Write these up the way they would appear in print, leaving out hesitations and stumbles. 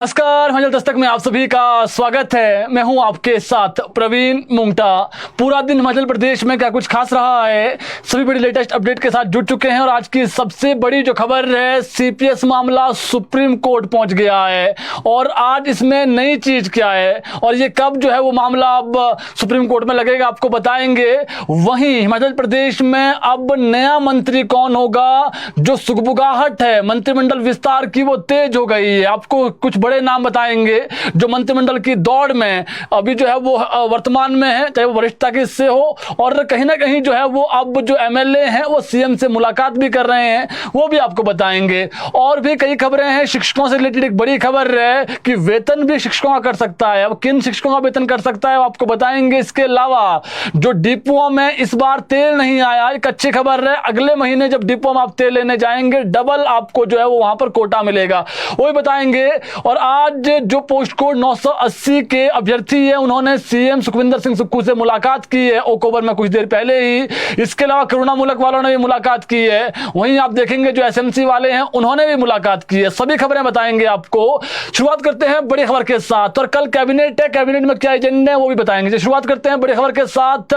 नमस्कार, हिमाचल दस्तक में आप सभी का स्वागत है। मैं हूं आपके साथ प्रवीण मुंगटा। पूरा दिन हिमाचल प्रदेश में क्या कुछ खास रहा है, सभी बड़ी लेटेस्ट अपडेट के साथ जुड़ चुके हैं। और आज की सबसे बड़ी जो खबर है, सीपीएस मामला सुप्रीम कोर्ट पहुंच गया है। और आज इसमें नई चीज क्या है और ये कब जो है वो मामला अब सुप्रीम कोर्ट में लगेगा, आपको बताएंगे। वहीं हिमाचल प्रदेश में अब नया मंत्री कौन होगा, जो सुगबुगाहट है मंत्रिमंडल विस्तार की वो तेज हो गई है। आपको कुछ बड़े नाम बताएंगे जो मंत्रिमंडल की दौड़ में अभी जो है वो वर्तमान में है, चाहे वो वरिष्ठता के हिस्से हो और कहीं ना कहीं जो है वो अब जो एमएलए हैं वो सीएम से मुलाकात भी कर रहे हैं, वो भी आपको बताएंगे। और भी कई खबरें हैं शिक्षकों से रिलेटेड। एक बड़ी खबर है कि वेतन भी शिक्षकों का कर सकता है। अब किन शिक्षकों का वेतन कर सकता है वो आपको बताएंगे। इसके अलावा जो डिपुओं में इस बार तेल नहीं आया, एक अच्छी खबर है। अगले महीने जब डिपुओं में आप तेल लेने जाएंगे, डबल आपको जो है वो वहां पर कोटा मिलेगा, वो भी बताएंगे। और आज जो पोस्ट कोड 980 के अभ्यर्थी है, उन्होंने सीएम सुखविंदर सिंह सुक्खू से मुलाकात की है ओकओवर में कुछ देर पहले ही। इसके अलावा करुणामूलक वालों ने भी मुलाकात की है। वहीं आप देखेंगे जो एसएमसी वाले हैं उन्होंने भी मुलाकात की है। सभी खबरें बताएंगे आपको। शुरुआत करते हैं बड़ी खबर के साथ। और कल कैबिनेट है, कैबिनेट में क्या एजेंडे हैं वो भी बताएंगे। शुरुआत करते हैं बड़ी खबर के साथ।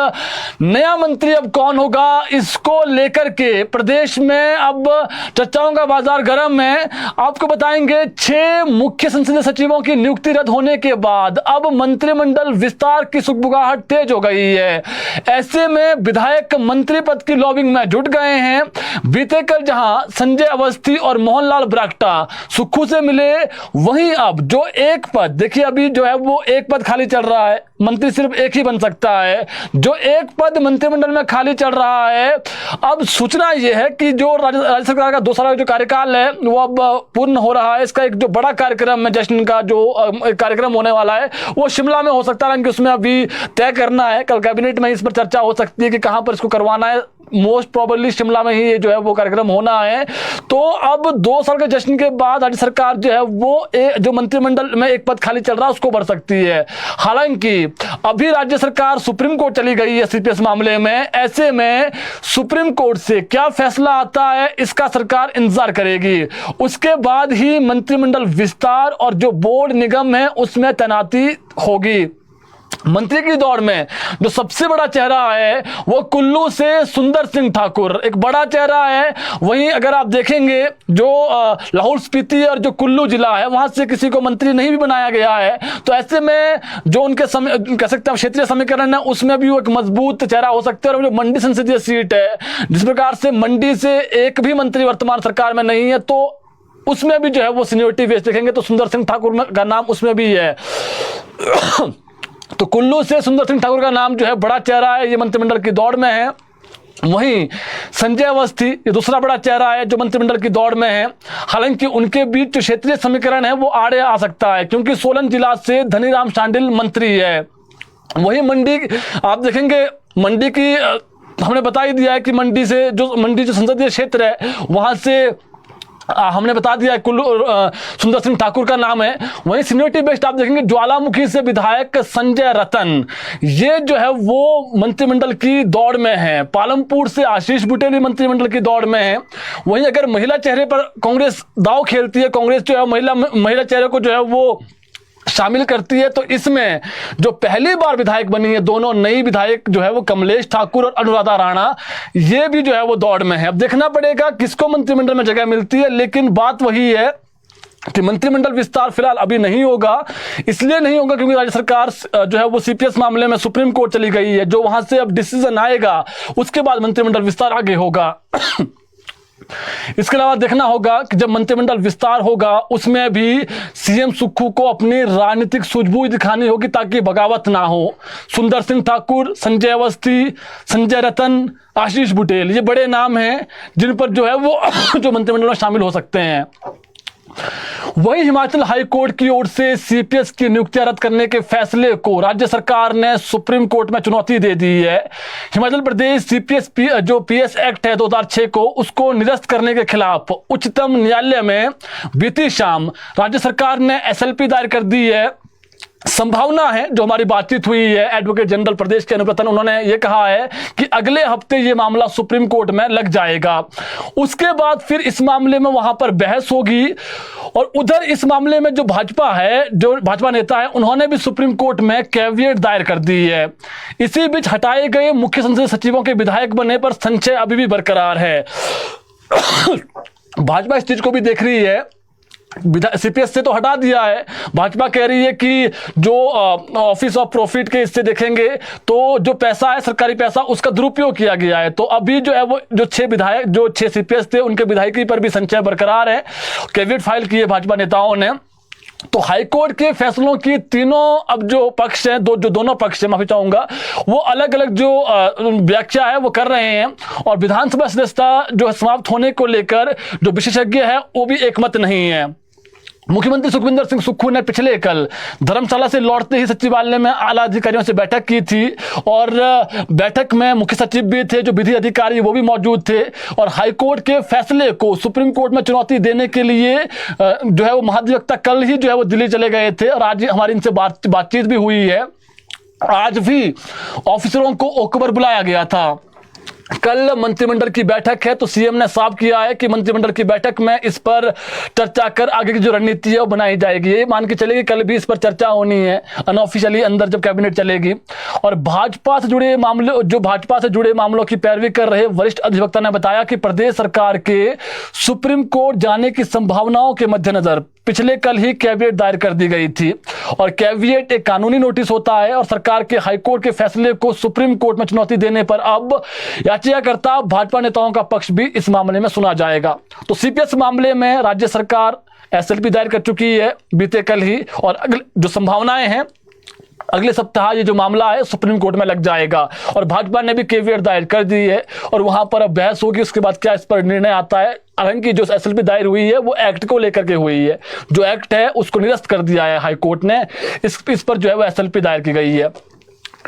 नया मंत्री अब कौन होगा, इसको लेकर के प्रदेश में अब चर्चाओं का बाजार गर्म है। आपको बताएंगे 6 मुख्य संसदीय सचिवों की नियुक्ति रद्द होने के बाद अब मंत्रिमंडल विस्तार की सुगबुगाहट तेज हो गई है। ऐसे में विधायक मंत्री पद की लॉबिंग में जुट गए हैं। बीते कल जहां संजय अवस्थी और मोहनलाल ब्राक्टा सुक्खू से मिले, वहीं अब जो एक पद, देखिए अभी जो है वो एक पद खाली चल रहा है, मंत्री सिर्फ एक ही बन सकता है। जो एक पद मंत्रिमंडल में खाली चल रहा है, अब सूचना यह है कि जो राज्य सरकार का 2 साल का जो कार्यकाल है वो अब पूर्ण हो रहा है। इसका एक जो बड़ा कार्यक्रम है, जश्न का जो कार्यक्रम होने वाला है, वो शिमला में हो सकता है कि उसमें अभी तय करना है। कल कैबिनेट में इस पर चर्चा हो सकती है कि कहां पर इसको करवाना है। मोस्ट प्रोबेबली शिमला में ही ये जो है वो कार्यक्रम होना है। तो अब 2 साल के जश्न के बाद राज्य सरकार जो है वो जो मंत्रिमंडल में एक पद खाली चल रहा है उसको भर सकती है। हालांकि अभी राज्य सरकार सुप्रीम कोर्ट चली गई है सीपीएस मामले में। ऐसे में सुप्रीम कोर्ट से क्या फैसला आता है इसका सरकार इंतजार करेगी। उसके बाद ही मंत्रिमंडल विस्तार और जो बोर्ड निगम है उसमें तैनाती होगी। मंत्री की दौड़ में जो सबसे बड़ा चेहरा है वो कुल्लू से सुंदर सिंह ठाकुर, एक बड़ा चेहरा है। वहीं अगर आप देखेंगे जो लाहौल स्पीति और जो कुल्लू जिला है वहां से किसी को मंत्री नहीं भी बनाया गया है। तो ऐसे में जो उनके कह सकते हैं क्षेत्रीय समीकरण है उसमें भी वो एक मजबूत चेहरा हो सकते हैं। और जो मंडी संसदीय सीट है, जिस प्रकार से मंडी से एक भी मंत्री वर्तमान सरकार में नहीं है, तो उसमें भी जो है वो सीनियोरिटी बेस देखेंगे तो सुंदर सिंह ठाकुर का नाम उसमें भी है। तो कुल्लू से सुंदर सिंह ठाकुर का नाम जो है बड़ा चेहरा है, ये मंत्रिमंडल की दौड़ में है। वहीं संजय अवस्थी ये दूसरा बड़ा चेहरा है जो मंत्रिमंडल की दौड़ में है। हालांकि उनके बीच जो क्षेत्रीय समीकरण है वो आड़े आ सकता है, क्योंकि सोलन जिला से धनीराम शांडिल मंत्री है। वहीं मंडी आप देखेंगे, मंडी की हमने बता ही दिया है कि मंडी जो संसदीय क्षेत्र है वहां से हमने बता दिया कुल्लू सुंदर सिंह ठाकुर का नाम है। वहीं सीनियरिटी बेस्ड आप देखेंगे ज्वालामुखी से विधायक संजय रतन, ये जो है वो मंत्रिमंडल की दौड़ में है। पालमपुर से आशीष बुटेल भी मंत्रिमंडल की दौड़ में है। वहीं अगर महिला चेहरे पर कांग्रेस दांव खेलती है, कांग्रेस जो है महिला चेहरे को जो है वो शामिल करती है, तो इसमें जो पहली बार विधायक बनी है, दोनों नई विधायक जो है वो कमलेश ठाकुर और अनुराधा राणा, ये भी जो है वो दौड़ में है। अब देखना पड़ेगा किसको मंत्रिमंडल में जगह मिलती है। लेकिन बात वही है कि मंत्रिमंडल विस्तार फिलहाल अभी नहीं होगा। इसलिए नहीं होगा क्योंकि राज्य सरकार जो है वो सीपीएस मामले में सुप्रीम कोर्ट चली गई है। जो वहां से अब डिसीजन आएगा उसके बाद मंत्रिमंडल विस्तार आगे होगा। इसके अलावा देखना होगा कि जब मंत्रिमंडल विस्तार होगा उसमें भी सीएम सुक्खू को अपनी राजनीतिक सूझबूझ दिखानी होगी ताकि बगावत ना हो। सुंदर सिंह ठाकुर, संजय अवस्थी, संजय रतन, आशीष बुटेल, ये बड़े नाम हैं जिन पर जो है वो जो मंत्रिमंडल में शामिल हो सकते हैं। वहीं हिमाचल हाई कोर्ट की ओर से सीपीएस की नियुक्तियां रद्द करने के फैसले को राज्य सरकार ने सुप्रीम कोर्ट में चुनौती दे दी है। हिमाचल प्रदेश सीपीएस जो पीएस एक्ट है 2006 को, उसको निरस्त करने के खिलाफ उच्चतम न्यायालय में बीती शाम राज्य सरकार ने एसएलपी दायर कर दी है। संभावना है। जो हमारी बातचीत हुई है एडवोकेट जनरल प्रदेश के अनुव्रतन, उन्होंने ये कहा है कि अगले हफ्ते ये मामला सुप्रीम कोर्ट में लग जाएगा। उसके बाद फिर इस मामले में वहां पर बहस होगी और उधर इस मामले में जो भाजपा नेता है, उन्होंने भी सुप्रीम कोर्ट में कैविएट दायर कर दी है। इसी बीच हटाए गए मुख्य संसदीय सचिवों के विधायक बनने पर संशय अभी भी बरकरार है। भाजपा इस चीज को भी देख रही है। सीपीएस से तो हटा दिया है, भाजपा कह रही है कि जो ऑफिस ऑफ प्रॉफिट के इससे देखेंगे तो जो पैसा है सरकारी पैसा, उसका दुरुपयोग किया गया है। तो अभी जो है वो जो 6 सीपीएस थे उनके विधायकी पर भी संशय बरकरार है। कैविएट फाइल किए भाजपा नेताओं ने। तो हाईकोर्ट के फैसलों की तीनों अब जो पक्ष हैं, दोनों पक्ष हैं, माफी चाहूंगा, वो अलग अलग जो व्याख्या है वो कर रहे हैं। और विधानसभा सदस्यता जो समाप्त होने को लेकर जो विशेषज्ञ है वो भी एकमत नहीं है। मुख्यमंत्री सुखविंदर सिंह सुक्खू ने पिछले कल धर्मशाला से लौटते ही सचिवालय में आला अधिकारियों से बैठक की थी और बैठक में मुख्य सचिव भी थे, जो विधि अधिकारी वो भी मौजूद थे। और हाईकोर्ट के फैसले को सुप्रीम कोर्ट में चुनौती देने के लिए जो है वो महाधिवक्ता कल ही जो है वो दिल्ली चले गए थे और आज हमारी इनसे बातचीत भी हुई है। आज भी ऑफिसरों को ओकबर बुलाया गया था। कल मंत्रिमंडल की बैठक है तो सीएम ने साफ किया है कि मंत्रिमंडल की बैठक में इस पर चर्चा कर आगे की जो रणनीति है वो बनाई जाएगी। ये मान के चलेगी कल भी इस पर चर्चा होनी है अनऑफिशियली अंदर जब कैबिनेट चलेगी। और भाजपा से जुड़े मामलों की पैरवी कर रहे वरिष्ठ अधिवक्ता ने बताया कि प्रदेश सरकार के सुप्रीम कोर्ट जाने की संभावनाओं के मद्देनजर पिछले कल ही कैविएट दायर कर दी गई थी। और कैविएट एक कानूनी नोटिस होता है और सरकार के हाईकोर्ट के फैसले को सुप्रीम कोर्ट में चुनौती देने पर अब याचिकाकर्ता भाजपा नेताओं का पक्ष भी इस मामले में सुना जाएगा। तो सीपीएस मामले में राज्य सरकार एसएलपी दायर कर चुकी है बीते कल ही और अगले जो संभावनाएं हैं अगले सप्ताह ये जो मामला है सुप्रीम कोर्ट में लग जाएगा। और भाजपा ने भी कैविएट दायर कर दी है और वहां पर अब बहस होगी, उसके बाद क्या इस पर निर्णय आता है। हालांकि जो एसएलपी दायर हुई है वो एक्ट को लेकर के हुई है, जो एक्ट है उसको निरस्त कर दिया है हाईकोर्ट ने। इस पर जो है वो एसएलपी दायर की गई है।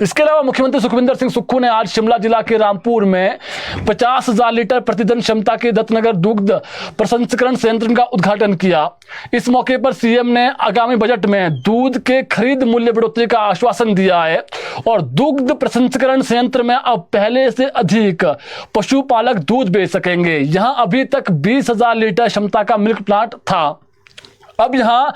इसके अलावा मुख्यमंत्री सुखविंदर सिंह सुक्खू ने आज शिमला जिला के रामपुर में 50,000 लीटर प्रतिदिन क्षमता के दत्तनगर दुग्ध प्रसंस्करण संयंत्र का उद्घाटन किया। इस मौके पर सीएम ने आगामी बजट में दूध के खरीद मूल्य बढ़ोतरी का आश्वासन दिया है और दुग्ध प्रसंस्करण संयंत्र में अब पहले से अधिक पशुपालक दूध बेच सकेंगे। यहां अभी तक 20,000 लीटर क्षमता का मिल्क प्लांट था, अब यहां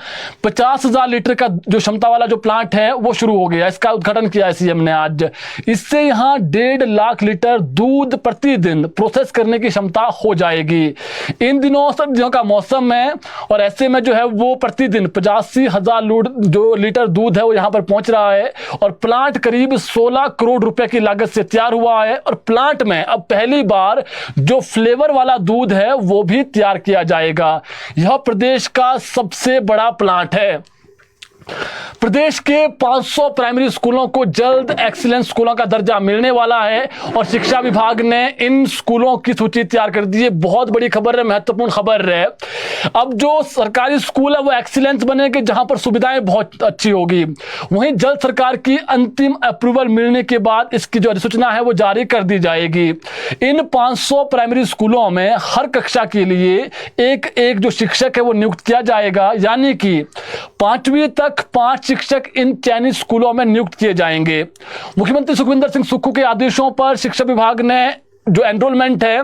50,000 लीटर का जो क्षमता वाला जो प्लांट है वो शुरू हो गया। इसका उद्घाटन किया है सीएम ने आज। इससे यहां 1.5 लाख लीटर दूध प्रतिदिन प्रोसेस करने की क्षमता हो जाएगी। इन दिनों सर्दियों का मौसम है और ऐसे में जो है वो प्रतिदिन 85,000 जो लीटर दूध है वो यहां पर पहुंच रहा है। और प्लांट करीब 16 करोड़ रुपए की लागत से तैयार हुआ है और प्लांट में अब पहली बार जो फ्लेवर वाला दूध है वो भी तैयार किया जाएगा। यह प्रदेश का सबसे बड़ा प्लांट है। प्रदेश के 500 प्राइमरी स्कूलों को जल्द एक्सीलेंस स्कूलों का दर्जा मिलने वाला है और शिक्षा विभाग ने इन स्कूलों की सूची तैयार कर दी है। बहुत बड़ी खबर है, महत्वपूर्ण खबर है। अब जो सरकारी स्कूल है वो एक्सीलेंस बनेंगे जहां पर सुविधाएं बहुत अच्छी होगी। वहीं जल्द सरकार की अंतिम अप्रूवल मिलने के बाद इसकी जो अधिसूचना है वो जारी कर दी जाएगी। इन 500 प्राइमरी स्कूलों में हर कक्षा के लिए एक जो शिक्षक है वो नियुक्त किया जाएगा, यानी कि 5वीं तक 5 शिक्षक इन चयनित स्कूलों में नियुक्त किए जाएंगे। मुख्यमंत्री सुखविंदर सिंह सुक्खू के आदेशों पर शिक्षा विभाग ने जो एनरोलमेंट है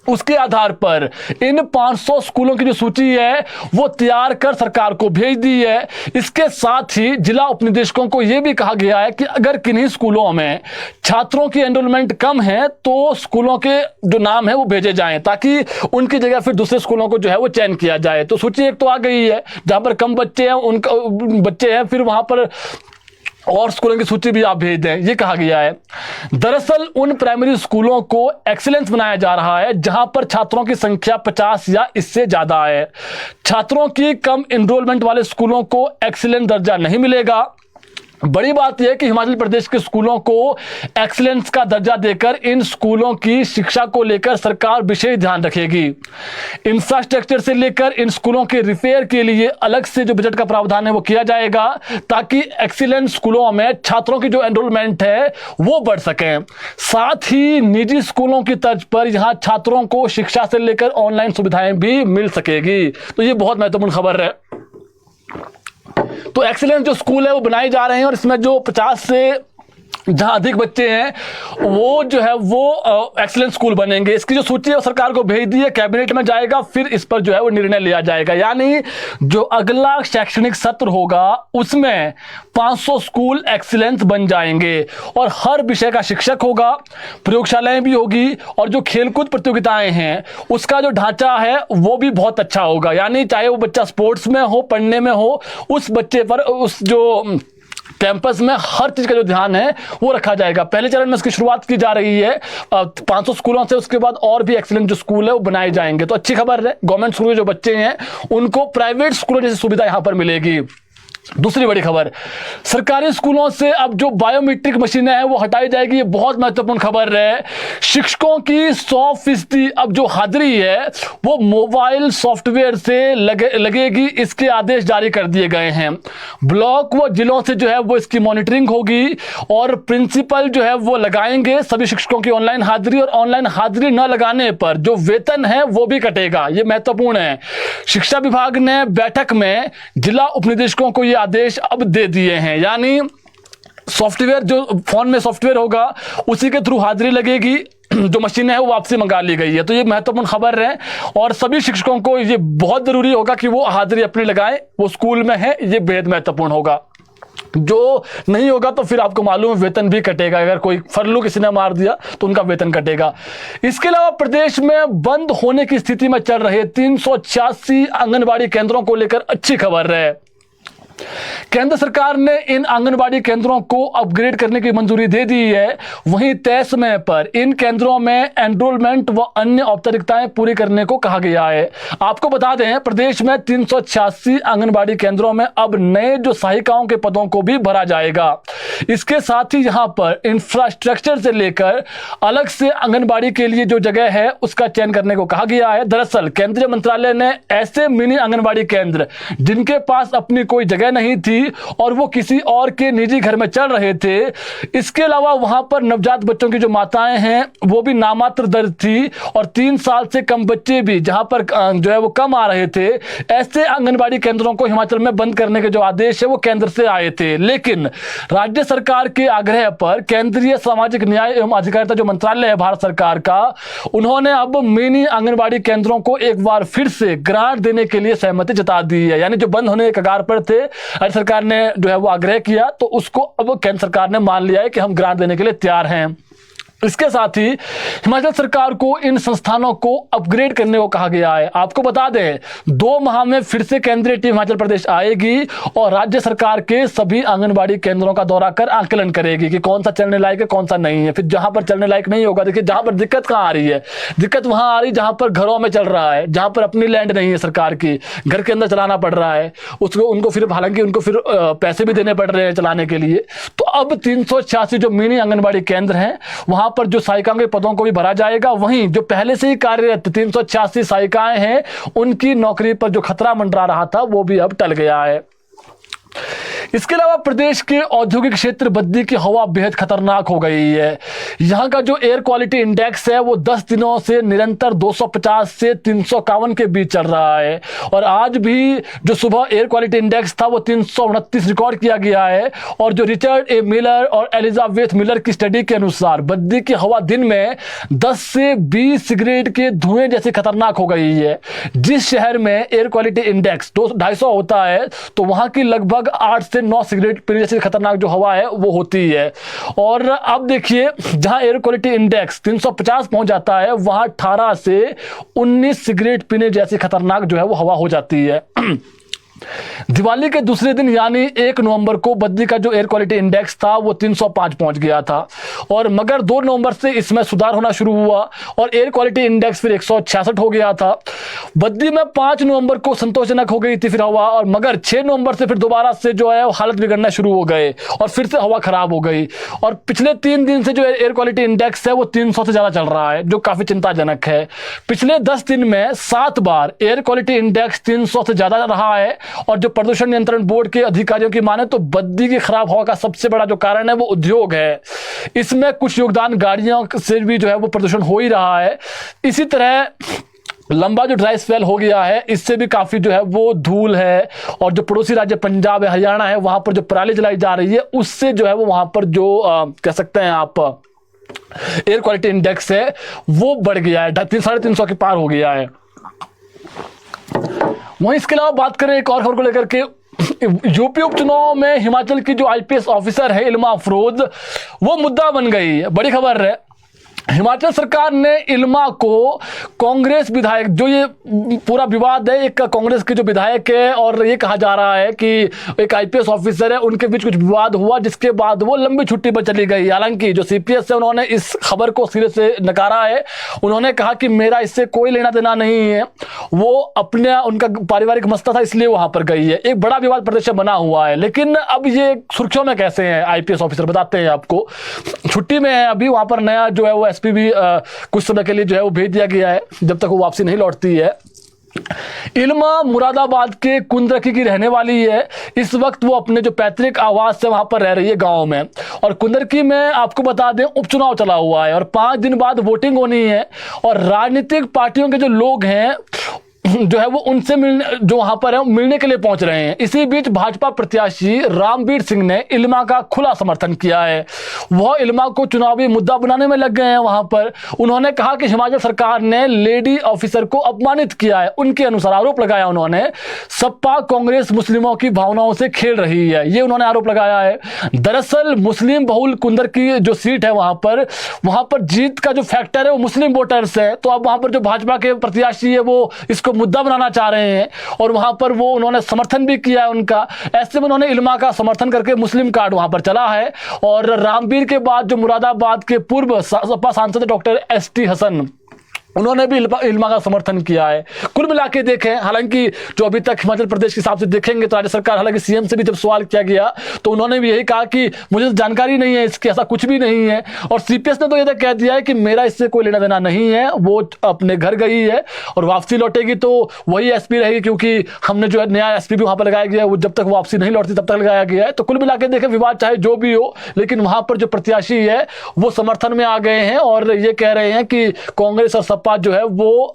उसके आधार पर इन 500 स्कूलों की जो सूची है वो तैयार कर सरकार को भेज दी है। इसके साथ ही जिला उपनिदेशकों को यह भी कहा गया है कि अगर किन्हीं स्कूलों में छात्रों की एनरोलमेंट कम है तो स्कूलों के जो नाम है वो भेजे जाएं ताकि उनकी जगह फिर दूसरे स्कूलों को जो है वो चयन किया जाए। तो सूची एक तो आ गई है, जहां पर कम बच्चे हैं उनका बच्चे हैं फिर वहां पर और स्कूलों की सूची भी आप भेज दें, ये कहा गया है। दरअसल उन प्राइमरी स्कूलों को एक्सीलेंस बनाया जा रहा है जहां पर छात्रों की संख्या 50 या इससे ज्यादा है। छात्रों की कम एनरोलमेंट वाले स्कूलों को एक्सीलेंस दर्जा नहीं मिलेगा। बड़ी बात यह कि हिमाचल प्रदेश के स्कूलों को एक्सीलेंस का दर्जा देकर इन स्कूलों की शिक्षा को लेकर सरकार विशेष ध्यान रखेगी। इंफ्रास्ट्रक्चर से लेकर इन स्कूलों के रिपेयर के लिए अलग से जो बजट का प्रावधान है वो किया जाएगा ताकि एक्सीलेंस स्कूलों में छात्रों की जो एनरोलमेंट है वो बढ़ सके। साथ ही निजी स्कूलों की तर्ज पर यहां छात्रों को शिक्षा से लेकर ऑनलाइन सुविधाएं भी मिल सकेगी। तो ये बहुत महत्वपूर्ण खबर है। तो एक्सीलेंस जो स्कूल है वो बनाए जा रहे हैं और इसमें जो 50 से जहां अधिक बच्चे हैं वो जो है वो एक्सीलेंस स्कूल बनेंगे। इसकी जो सूची है वो सरकार को भेज दी है, कैबिनेट में जाएगा, फिर इस पर जो है वो निर्णय लिया जाएगा। यानी जो अगला शैक्षणिक सत्र होगा उसमें 500 स्कूल एक्सीलेंस बन जाएंगे और हर विषय का शिक्षक होगा, प्रयोगशालाएं भी होगी और जो खेलकूद प्रतियोगिताएं हैं उसका जो ढांचा है वो भी बहुत अच्छा होगा। यानी चाहे वो बच्चा स्पोर्ट्स में हो, पढ़ने में हो, उस बच्चे पर उस जो कैंपस में हर चीज का जो ध्यान है वो रखा जाएगा। पहले चरण में इसकी शुरुआत की जा रही है 500 स्कूलों से, उसके बाद और भी एक्सीलेंट जो स्कूल है वो बनाए जाएंगे। तो अच्छी खबर है, गवर्नमेंट स्कूल के जो बच्चे हैं उनको प्राइवेट स्कूलों जैसी सुविधा यहां पर मिलेगी। दूसरी बड़ी खबर, सरकारी स्कूलों से अब जो बायोमेट्रिक मशीनें हैं वो हटाई जाएगी। ये बहुत महत्वपूर्ण खबर है। शिक्षकों की 100% अब जो हाजिरी है वो मोबाइल सॉफ्टवेयर से लगेगी, इसके आदेश जारी कर दिए गए हैं। ब्लॉक व जिलों से जो है वो इसकी मॉनिटरिंग होगी और प्रिंसिपल जो है वो लगाएंगे सभी शिक्षकों की ऑनलाइन हाजिरी, और ऑनलाइन हाजिरी न लगाने पर जो वेतन है वो भी कटेगा। ये महत्वपूर्ण है। शिक्षा विभाग ने बैठक में जिला उपनिदेशकों को ये आदेश अब दे दिए हैं। यानी सॉफ्टवेयर जो फोन में सॉफ्टवेयर होगा उसी के थ्रू हाजिरी लगेगी, जो मशीनें हैं वो वापसी मंगा ली गई है। तो ये महत्वपूर्ण खबर है और सभी शिक्षकों को ये बहुत जरूरी होगा कि वो हाजिरी अपनी लगाएं, वो स्कूल में है, ये बेहद महत्वपूर्ण होगा। जो नहीं होगा तो फिर आपको मालूम है वेतन भी कटेगा। अगर कोई फरलू किसी ने मार दिया तो उनका वेतन कटेगा। इसके अलावा प्रदेश में बंद होने की स्थिति में चल रहे 386 आंगनबाड़ी केंद्रों को लेकर अच्छी खबर है। केंद्र सरकार ने इन आंगनबाड़ी केंद्रों को अपग्रेड करने की मंजूरी दे दी है। वहीं तय समय पर इन केंद्रों में एनरोलमेंट व अन्य औपचारिकताएं पूरी करने को कहा गया है। आपको बता दें, प्रदेश में 386 आंगनबाड़ी केंद्रों में अब नए जो सहायिकाओं के पदों को भी भरा जाएगा। इसके साथ ही यहां पर इंफ्रास्ट्रक्चर से लेकर अलग से आंगनबाड़ी के लिए जो जगह है उसका चयन करने को कहा गया है। दरअसल केंद्रीय मंत्रालय ने ऐसे मिनी आंगनबाड़ी केंद्र जिनके पास अपनी कोई जगह नहीं थी और वो किसी और के निजी घर में चल रहे थे, इसके अलावा वहां पर नवजात बच्चों की जो माताएं हैं वो भी नामात्र दर्ज थी और 3 साल से कम बच्चे भी जहां पर जो है वो कम आ रहे थे, ऐसे आंगनबाड़ी केंद्रों को हिमाचल में बंद करने के जो आदेश है वो केंद्र से आए थे। लेकिन राज्य सरकार के आग्रह पर केंद्रीय सामाजिक न्याय एवं अधिकारिता जो मंत्रालय है भारत सरकार का, उन्होंने अब मिनी आंगनबाड़ी केंद्रों को एक बार फिर से ग्रांट देने के लिए सहमति जता दी है। यानी जो बंद होने के कगार पर थे, राज्य सरकार ने जो है वो आग्रह किया तो उसको अब केंद्र सरकार ने मान लिया है कि हम ग्रांट देने के लिए तैयार हैं। इसके साथ ही हिमाचल सरकार को इन संस्थानों को अपग्रेड करने को कहा गया है। आपको बता दें 2 माह में फिर से केंद्रीय टीम हिमाचल प्रदेश आएगी और राज्य सरकार के सभी आंगनबाड़ी केंद्रों का दौरा कर आंकलन करेगी कि कौन सा चलने लायक है, कौन सा नहीं है। फिर जहां पर चलने लायक नहीं होगा, देखिए जहां पर दिक्कत कहां आ रही है, दिक्कत वहां आ रही है जहां पर घरों में चल रहा है, जहां पर अपनी लैंड नहीं है सरकार की, घर के अंदर चलाना पड़ रहा है उसको, उनको फिर हालांकि उनको फिर पैसे भी देने पड़ रहे हैं चलाने के लिए। तो अब 386 जो मिनी आंगनबाड़ी केंद्र हैं वहां पर जो सहायिकाओं के पदों को भी भरा जाएगा। वहीं जो पहले से ही कार्यरत 386 सहायिकाएं हैं उनकी नौकरी पर जो खतरा मंडरा रहा था वो भी अब टल गया है। इसके अलावा प्रदेश के औद्योगिक क्षेत्र बद्दी की हवा बेहद खतरनाक हो गई है। यहां का जो एयर क्वालिटी इंडेक्स है वो 10 दिनों से निरंतर 250 से 351 के बीच चल रहा है और आज भी जो सुबह एयर क्वालिटी इंडेक्स था वो 329 रिकॉर्ड किया गया है। और जो रिचर्ड ए मिलर और एलिजाबेथ मिलर की स्टडी के अनुसार बद्दी की हवा दिन में 10 से 20 सिगरेट के धुएं जैसे खतरनाक हो गई है। जिस शहर में एयर क्वालिटी इंडेक्स 250 होता है तो वहां की लगभग 8 से 9 सिगरेट पीने जैसी खतरनाक जो हवा है वो होती है। और अब देखिए जहां एयर क्वालिटी इंडेक्स 350 पहुंच जाता है वहां 18 से 19 सिगरेट पीने जैसी खतरनाक जो है वो हवा हो जाती है। दिवाली के दूसरे दिन यानी 1 नवंबर को बद्दी का जो एयर क्वालिटी इंडेक्स था वो 305 पहुंच गया था और मगर 2 नवंबर से इसमें सुधार होना शुरू हुआ और एयर क्वालिटी इंडेक्स फिर 166 हो गया था। बद्दी में 5 नवंबर को संतोषजनक हो गई थी फिर हवा और मगर 6 नवंबर से फिर दोबारा से जो है हालत बिगड़ना शुरू हो गए और फिर से हवा खराब हो गई और पिछले 3 दिन से जो एयर क्वालिटी इंडेक्स है वो 300 से ज्यादा चल रहा है जो काफी चिंताजनक है। पिछले 10 दिन में 7 बार एयर क्वालिटी इंडेक्स 300 से ज्यादा रहा है और जो प्रदूषण नियंत्रण बोर्ड के अधिकारियों की माने तो बद्दी की खराब हवा का सबसे बड़ा जो कारण है वो उद्योग है। इसमें कुछ योगदान गाड़ियों से भी जो है वो प्रदूषण हो ही रहा है। इसी तरह लंबा जो ड्राई स्पेल हो गया है, इससे भी काफी जो है वो धूल है, और जो पड़ोसी राज्य पंजाब है, हरियाणा है, वहां पर जो पराली जलाई जा रही है, उससे जो है वो वहां पर जो कह सकते हैं आप एयर क्वालिटी इंडेक्स है वो बढ़ गया है, 350 के पार हो गया है। वहीं इसके अलावा बात करें एक और खबर को लेकर के, यूपी उपचुनाव में हिमाचल की जो आईपीएस ऑफिसर है इल्मा अफरोज, वो मुद्दा बन गई है। बड़ी खबर है, हिमाचल सरकार ने इल्मा को कांग्रेस विधायक, जो ये पूरा विवाद है, एक कांग्रेस के जो विधायक है और ये कहा जा रहा है कि एक आईपीएस ऑफिसर है, उनके बीच कुछ विवाद हुआ जिसके बाद वो लंबी छुट्टी पर चली गई। हालांकि जो सीपीएस है उन्होंने इस खबर को सिरे से नकारा है। उन्होंने कहा कि मेरा इससे कोई लेना देना नहीं है, वो अपने उनका पारिवारिक मसला था इसलिए वहां पर गई है। एक बड़ा विवाद प्रदेश में बना हुआ है, लेकिन अब ये सुर्खियों में कैसे हैं आईपीएस ऑफिसर, बताते हैं आपको। छुट्टी में है अभी, वहां पर नया जो है वो एसपी भी कुछ समय के लिए जो है वो भेज दिया गया है, जब तक वो वापसी नहीं लौटती है। इल्मा मुरादाबाद के कुंदरकी की रहने वाली है। इस वक्त वो अपने जो पैतृक आवास से वहां पर रह रही है गांव में। और कुंदरकी में आपको बता दें उपचुनाव चला हुआ है और 5 दिन बाद वोटिंग होनी है, और राजनीतिक पार्टियों के जो लोग हैं जो है वो उनसे मिलने, जो वहां पर है, मिलने के लिए पहुंच रहे हैं। इसी बीच भाजपा प्रत्याशी रामबीर सिंह ने इल्मा का खुला समर्थन किया है। वह इल्मा को चुनावी मुद्दा बनाने में लग गए हैं वहां पर। उन्होंने कहा कि हिमाचल सरकार ने लेडी ऑफिसर को अपमानित किया है। उनके अनुसार आरोप लगाया उन्होंने, सपा कांग्रेस मुस्लिमों की भावनाओं से खेल रही है, ये उन्होंने आरोप लगाया है। दरअसल मुस्लिम बहुल कुंदर की जो सीट है वहां पर जीत का जो फैक्टर है वो मुस्लिम वोटर्स है। तो अब वहां पर जो भाजपा के प्रत्याशी है वो इसको मुद्दा बनाना चाह रहे हैं, और वहां पर वो उन्होंने समर्थन भी किया है उनका। ऐसे में उन्होंने इल्मा का समर्थन करके मुस्लिम कार्ड वहां पर चला है। और रामबीर के बाद जो मुरादाबाद के पूर्व सपा सांसद डॉक्टर एसटी हसन, उन्होंने भी इल्मा का समर्थन किया है। कुल मिला के देखें, हालांकि जो अभी तक हिमाचल प्रदेश के हिसाब से देखेंगे तो राज्य सरकार, हालांकि सीएम से भी जब सवाल किया गया तो उन्होंने भी यही कहा कि मुझे तो जानकारी नहीं है इसकी, ऐसा कुछ भी नहीं है। और सीपीएस ने तो ये तक कह दिया है कि मेरा इससे कोई लेना देना नहीं है, वो अपने घर गई है और वापसी लौटेगी तो वही एसपी रहेगी, क्योंकि हमने जो है नया एसपी भी वहां पर लगाया गया है, वो जब तक वापसी नहीं लौटती तब तक लगाया गया है। तो कुल मिला के देखें, विवाद चाहे जो भी हो, लेकिन वहां पर जो प्रत्याशी है वो समर्थन में आ गए हैं और ये कह रहे हैं कि कांग्रेस और सपा जो है वो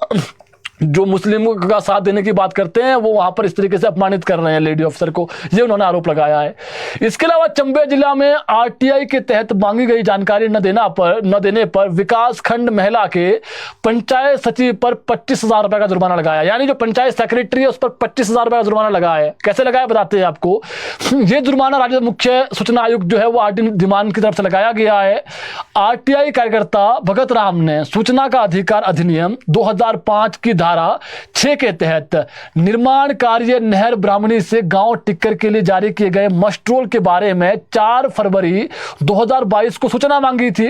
जो मुस्लिमों का साथ देने की बात करते हैं वो वहां पर इस तरीके से अपमानित कर रहे हैं लेडी ऑफिसर को, ये उन्होंने आरोप लगाया है। इसके अलावा चंबे जिला में आरटीआई के तहत मांगी गई जानकारी न देने पर विकास खंड महिला के पंचायत सचिव पर 25,000 रुपए का जुर्माना लगाया। यानी जो पंचायत सेक्रेटरी है उस पर 25,000 रुपए का जुर्माना लगा है। कैसे लगाया बताते हैं आपको। ये जुर्माना राज्य मुख्य सूचना आयुक्त जो है वो आरडी धीमान की तरफ से लगाया गया है। आरटीआई कार्यकर्ता भगत राम ने सूचना का अधिकार अधिनियम 2005 की धारा 6 के तहत निर्माण कार्य नहर ब्राह्मणी से गांव टिक्कर के लिए जारी किए गए मस्ट्रोल के बारे में 4 फरवरी 2022 को सूचना मांगी थी।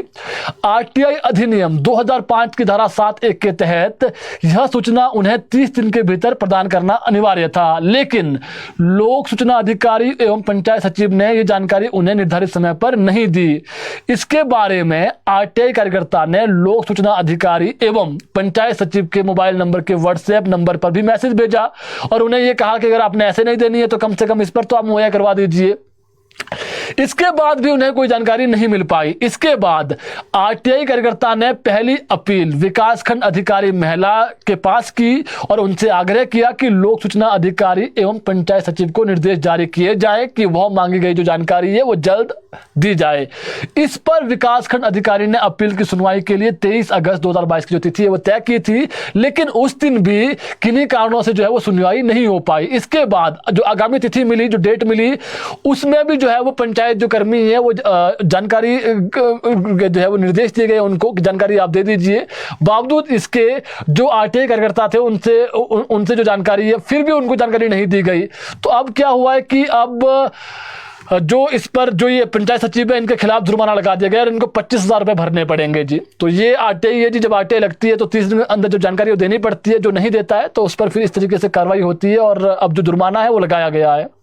आरटीआई अधिनियम 2005 की धारा 7(1) के तहत यह सूचना उन्हें 30 दिन के भीतर प्रदान करना अनिवार्य था, लेकिन लोक सूचना अधिकारी एवं पंचायत सचिव ने यह जानकारी उन्हें निर्धारित समय पर नहीं दी। इसके बारे में आरटीआई कार्यकर्ता ने लोक सूचना अधिकारी एवं पंचायत सचिव के मोबाइल नंबर के व्हाट्सएप नंबर पर भी मैसेज भेजा और उन्हें यह कहा कि अगर आपने ऐसे नहीं देनी है तो कम से कम इस पर तो आप मुहैया करवा दीजिए। इसके बाद भी उन्हें कोई जानकारी नहीं मिल पाई। इसके बाद आरटीआई कार्यकर्ता ने पहली अपील विकासखंड अधिकारी महिला के पास की और उनसे आग्रह किया कि लोक सूचना अधिकारी एवं पंचायत सचिव को निर्देश जारी किए जाए कि वह मांगी गई जो जानकारी है वो जल्द दी जाए। इस पर विकासखंड अधिकारी ने अपील की सुनवाई के लिए 23 अगस्त 2022 की जो तिथि है वो तय की थी, लेकिन उस दिन भी किन्हीं कारणों से जो है वो सुनवाई नहीं हो पाई। इसके बाद जो आगामी तिथि मिली, जो डेट मिली, उसमें भी जो है वो पंचायत जो कर्मी है वो जानकारी जो है वो निर्देश दिए गए उनको कि जानकारी आप दे दीजिए। बावजूद इसके जो आरटीआई कार्यकर्ता थे उनसे जो जानकारी है फिर भी उनको जानकारी नहीं दी गई। तो अब क्या हुआ है कि अब जो इस पर जो ये पंचायत सचिव है इनके खिलाफ जुर्माना लगा दिया गया और इनको 25,000 रुपए भरने पड़ेंगे जी। तो ये आरटीआई है जी, जब आरटीआई लगती है तो 30 दिन के अंदर जो जानकारी वो देनी पड़ती है, जो नहीं देता है तो उस पर फिर इस तरीके से कार्रवाई होती है और अब जो जुर्माना है वो लगाया गया है।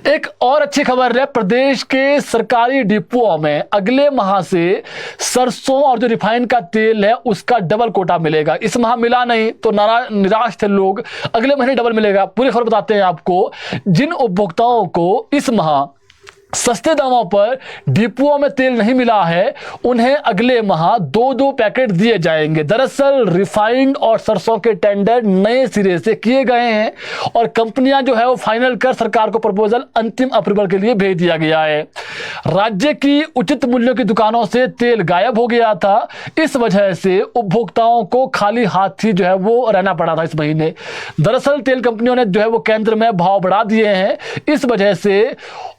एक और अच्छी खबर है, प्रदेश के सरकारी डिपुओं में अगले माह से सरसों और जो रिफाइंड का तेल है उसका डबल कोटा मिलेगा। इस माह मिला नहीं तो निराश थे लोग, अगले महीने डबल मिलेगा। पूरी खबर बताते हैं आपको। जिन उपभोक्ताओं को इस माह सस्ते दामों पर डिपुओं में तेल नहीं मिला है, उन्हें अगले माह 2-2 पैकेट दिए जाएंगे। दरअसल रिफाइंड और सरसों के टेंडर नए सिरे से किए गए हैं और कंपनियां जो है वो फाइनल कर सरकार को प्रपोजल अंतिम अप्रूवल के लिए भेज दिया गया है। राज्य की उचित मूल्यों की दुकानों से तेल गायब हो गया था, इस वजह से उपभोक्ताओं को खाली हाथ ही जो है वो रहना पड़ा था इस महीने। दरअसल तेल कंपनियों ने जो है वो केंद्र में भाव बढ़ा दिए हैं, इस वजह से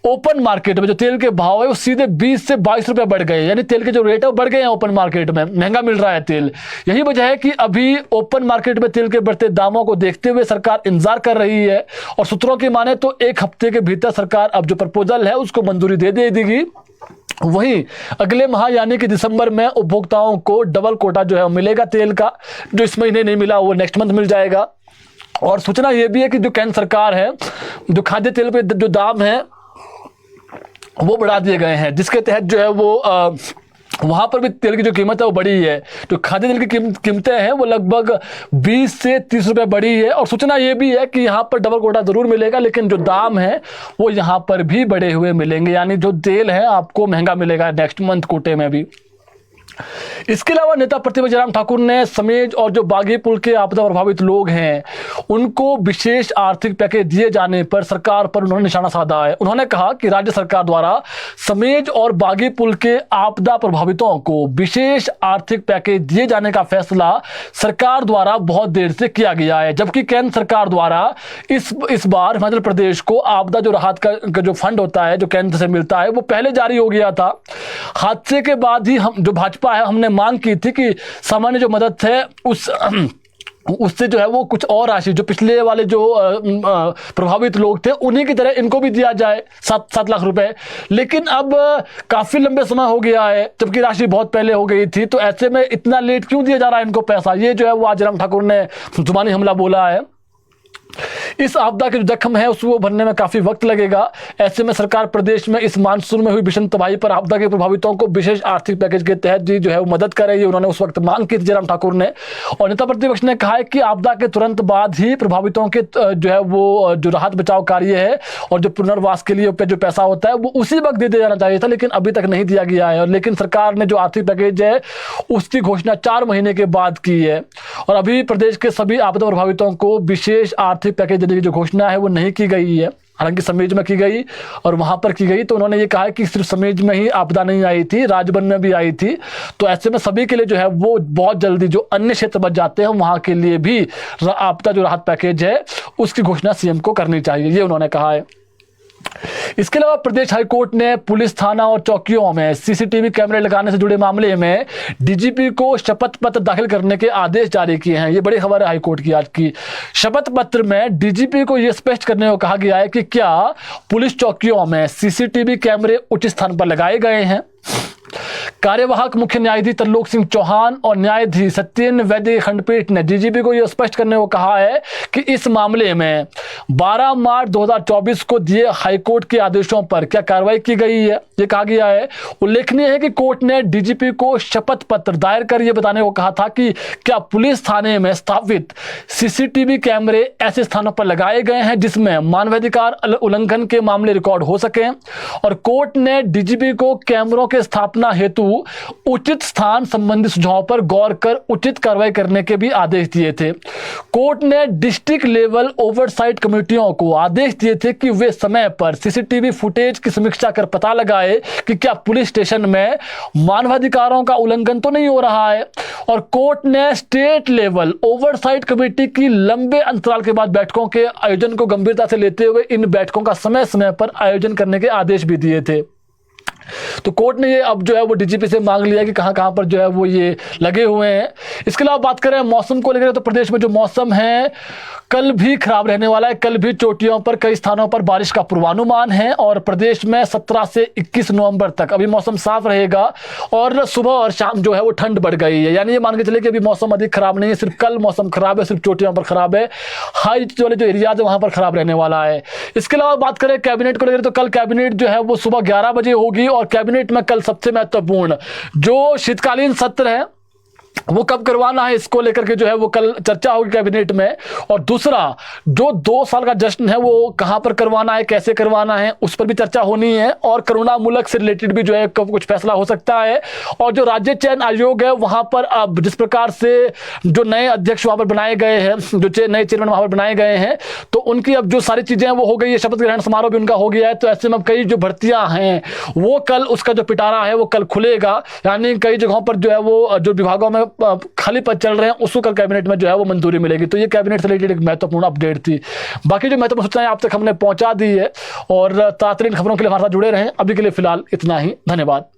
ओपन मार्केट में जो तेल के भाव है वो सीधे 20 से 22 रुपए बढ़ गए, यानी तेल के जो रेट है वो बढ़ गए हैं ओपन मार्केट में, महंगा मिल रहा है तेल। यही वजह है कि अभी ओपन मार्केट में तेल के बढ़ते दामों को देखते हुए सरकार इंतजार कर रही है और सूत्रों की माने तो 1 हफ्ते के भीतर सरकार अब जो प्रपोजल है उसको मंजूरी दे देगी। वहीं अगले माह यानी कि दिसंबर में उपभोक्ताओं को डबल कोटा जो है मिलेगा तेल का, जो इस महीने नहीं मिला वो नेक्स्ट मंथ मिल जाएगा। और सूचना यह भी है कि जो केंद्र सरकार है, जो खाद्य तेल पे जो दाम है वो बढ़ा दिए गए हैं, जिसके तहत जो है वो वहां पर भी तेल की जो कीमत है वो बढ़ी है। जो खाद्य तेल की कीमतें हैं वो लगभग 20 से 30 रुपए बढ़ी है। और सूचना ये भी है कि यहाँ पर डबल कोटा जरूर मिलेगा, लेकिन जो दाम है वो यहाँ पर भी बढ़े हुए मिलेंगे, यानी जो तेल है आपको महंगा मिलेगा नेक्स्ट मंथ कोटे में भी। इसके अलावा नेता प्रतिपक्ष जयराम ठाकुर ने समेज और जो बागी पुल के आपदा प्रभावित लोग हैं उनको विशेष आर्थिक पैकेज दिए जाने पर सरकार पर उन्होंने निशाना साधा है। उन्होंने कहा कि राज्य सरकार द्वारा समेज और बागी पुल के आपदा प्रभावितों को विशेष आर्थिक पैकेज दिए जाने का फैसला सरकार द्वारा बहुत देर से किया गया है, जबकि केंद्र सरकार द्वारा इस बार हिमाचल प्रदेश को आपदा जो राहत का जो फंड होता है जो केंद्र से मिलता है वो पहले जारी हो गया था। हादसे के बाद ही हम जो भाजपा है हमने मांग की थी कि सामान्य जो मदद है उससे जो है वो कुछ और राशि जो पिछले वाले जो प्रभावित लोग थे उन्हीं की तरह इनको भी दिया जाए 7 लाख रुपए। लेकिन अब काफी लंबे समय हो गया है, जबकि राशि बहुत पहले हो गई थी, तो ऐसे में इतना लेट क्यों दिया जा रहा है इनको पैसा, ये जो है वो आज जयराम ठाकुर ने जुबानी हमला बोला है। इस आपदा के जो जख्म है उसको भरने में काफी वक्त लगेगा। ऐसे में सरकार प्रदेश में इस मानसून में हुई भीषण तबाही पर आपदा के प्रभावितों को विशेष आर्थिक पैकेज के तहत जो है वो मदद कर रही है। उन्होंने उस वक्त मांग की थी जयराम ठाकुर ने, और नेता प्रतिपक्ष ने कहा है कि आपदा के तुरंत बाद ही प्रभावितों के जो है वो जो राहत बचाव कार्य है और जो पुनर्वास के लिए जो पैसा होता है वो उसी वक्त दे दिया जाना चाहिए था, लेकिन अभी तक नहीं दिया गया है। लेकिन सरकार ने जो आर्थिक पैकेज है उसकी घोषणा 4 महीने के बाद की है और अभी प्रदेश के सभी आपदा प्रभावितों को विशेष आर्थिक पैकेज देने की जो घोषणा है वो नहीं की गई है। हालांकि समेज में की गई और वहां पर की गई, तो उन्होंने ये कहा कि सिर्फ समेज में ही आपदा नहीं आई थी, राजबन में भी आई थी। तो ऐसे में सभी के लिए जो है वो बहुत जल्दी जो अन्य क्षेत्र बच जाते हैं वहां के लिए भी आपदा जो राहत पैकेज है उसकी घोषणा सीएम को करनी चाहिए, ये उन्होंने कहा है। इसके अलावा प्रदेश हाईकोर्ट ने पुलिस थाना और चौकियों में सीसीटीवी कैमरे लगाने से जुड़े मामले में डीजीपी को शपथ पत्र दाखिल करने के आदेश जारी किए हैं। ये बड़ी खबर है हाईकोर्ट की आज की। शपथ पत्र में डीजीपी को यह स्पष्ट करने को कहा गया है कि क्या पुलिस चौकियों में सीसीटीवी कैमरे उचित स्थान पर लगाए गए हैं। कार्यवाहक मुख्य न्यायाधीश तरलोक सिंह चौहान और न्यायाधीश सत्येंद्र वैद्य की खंडपीठ ने डीजीपी को यह स्पष्ट करने को कहा है कि इस मामले में 12 मार्च 2024 को दिए हाईकोर्ट के आदेशों पर क्या कार्रवाई की गई है, ये कहा गया है। उल्लेखनीय है कि कोर्ट ने डीजीपी को शपथ पत्र दायर कर यह बताने को कहा था कि क्या पुलिस थाने में स्थापित सीसीटीवी कैमरे ऐसे स्थानों पर लगाए गए हैं जिसमें मानवाधिकार उल्लंघन के मामले रिकॉर्ड हो सके, और कोर्ट ने डीजीपी को कैमरों के स्थापना हेतु उचित स्थान संबंधी सुझावों पर गौर कर उचित कार्रवाई करने के भी आदेश दिए थे। कोर्ट ने डिस्ट्रिक्ट लेवल ओवरसाइट कमेटियों को आदेश दिए थे कि वे समय पर सीसीटीवी फुटेज की समीक्षा कर पता लगाए कि क्या पुलिस स्टेशन में मानवाधिकारों का उल्लंघन तो नहीं हो रहा है। और कोर्ट ने स्टेट लेवल ओवरसाइट कमेटी की लंबे अंतराल के बाद बैठकों के आयोजन को गंभीरता से लेते हुए इन बैठकों का समय समय पर आयोजन करने के आदेश भी दिए थे। तो कोर्ट ने ये अब जो है वो डीजीपी से मांग लिया कि कहां पर जो है वो ये लगे हुए हैं। इसके अलावा बात करें मौसम को लेकर, तो प्रदेश में जो मौसम है कल भी खराब रहने वाला है। कल भी चोटियों पर कई स्थानों पर बारिश का पूर्वानुमान है और प्रदेश में 17 से 21 नवंबर तक अभी मौसम साफ रहेगा और सुबह और शाम जो है वो ठंड बढ़ गई है। यानी ये मान के चले कि अभी मौसम अधिक खराब नहीं है, सिर्फ कल मौसम खराब है, सिर्फ चोटियों पर खराब है। हाई वाले जो एरियाज है वहां पर खराब रहने वाला है। इसके अलावा बात करें कैबिनेट को लेकर, तो कल कैबिनेट जो है वो सुबह 11 बजे होगी और कैबिनेट में कल सबसे महत्वपूर्ण जो शीतकालीन सत्र है वो कब करवाना है, इसको लेकर के जो है वो कल चर्चा होगी कैबिनेट में। और दूसरा, जो 2 साल का जश्न है वो कहां पर करवाना है, कैसे करवाना है, उस पर भी चर्चा होनी है। और करुणा मूलक से रिलेटेड भी जो है कुछ फैसला हो सकता है। और जो राज्य चयन आयोग है वहां पर अब जिस प्रकार से जो नए अध्यक्ष वहां पर बनाए गए हैं, जो नए चेयरमैन वहां पर बनाए गए हैं, तो उनकी अब जो सारी चीजें हैं वो हो गई है, शपथ ग्रहण समारोह भी उनका हो गया है। तो ऐसे में अब कई जो भर्तियां हैं वो कल, उसका जो पिटारा है वो कल खुलेगा। यानी कई जगहों पर जो है वो जो विभागों में खाली पद चल रहे हैं उसको कल कैबिनेट में जो है वो मंजूरी मिलेगी। तो ये कैबिनेट से रिलेटेड एक महत्वपूर्ण अपडेट थी। बाकी जो महत्वपूर्ण सूचनाएं आप तक हमने पहुंचा दी है, और तातरीन खबरों के लिए हमारे साथ जुड़े रहें। अभी के लिए फिलहाल इतना ही, धन्यवाद।